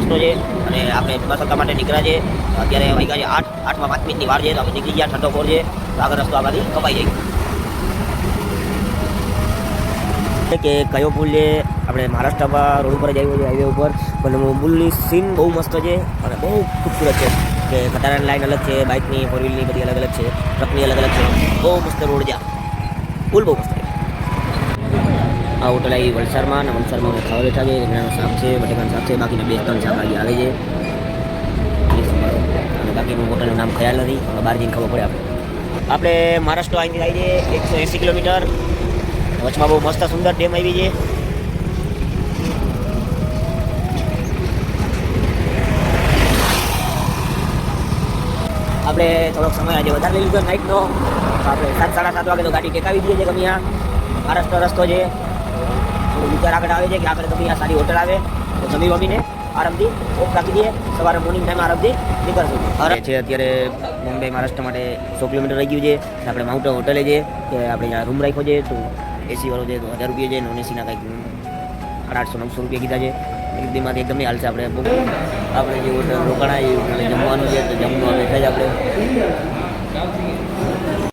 રસ્તો છે અને આપણે બસ હપ્તા માટે નીકળ્યા છે. અત્યારે વાગ્યા છે 8:08માં 5 મિનિટની વાર છે તો આપણે નીકળી ગયા. ઠંડો ફોર છે તો આગળ રસ્તો આમાંથી કપાઈ જાય કે કયો પુલ છે. આપણે મહારાષ્ટ્રમાં રોડ ઉપર જ આવ્યો છે, હાઈવે ઉપર, પણ પુલની સીન બહુ મસ્ત છે અને બહુ ખૂબસૂરત છે કે ખટારાની લાઈન અલગ છે, બાઇકની, ફોર વ્હીલની બધી અલગ અલગ છે, ટ્રકની અલગ અલગ છે. બહુ મસ્ત રોડ છે, પુલ બહુ મસ્ત છે. આ હોટલ આવી વલસાડમાં, અને વલસાડમાં અમે ખાવા બેઠા છે. રીંગણાનું શાક છે, બટેકાનું શાક છે, બાકીના 2-3 શાક આવી આવે છે અને બાકીનું હોટલનું નામ ખ્યાલ નથી, બહાર જઈને ખબર પડે. આપણે મહારાષ્ટ્ર અહીંથી થાય છે 180 કિલોમીટર. વચમાં બહુ મસ્ત સુંદર ડેમ આવી છે. આપણે થોડોક સમય આજે વધારે લઈ લીધો નાઇટનો. આપણે 7-7:30 વાગે તો ગાડી ટેકાવી દઈએ છીએ. ગમે ત્યાં મહારાષ્ટ્ર રસ્તો છે, થોડું વિચાર આગળ આવે છે કે આપણે ગમે ત્યાં સારી હોટલ આવે તો જમી વમીને આરામથી ઓફ રાખી દઈએ. સવારે મોર્નિંગ ટાઈમ આરામથી નીકળશું. છે અત્યારે મુંબઈ મહારાષ્ટ્ર માટે 100 કિલોમીટર રહી ગયું છે. આપણે માઉન્ટેન હોટલે છે કે આપણે ત્યાં રૂમ રાખ્યો છે તો એસી વાળો છે તો 1000 રૂપિયા છે, નોન એસીના કંઈક 800-900 રૂપિયા કીધા છે. એક દીમાંથી એકદમ નહીં હાલશે. આપણે જે હોટલ રોકાણા એ જમવાનું છે તો જમવાનું બેઠા જ આપણે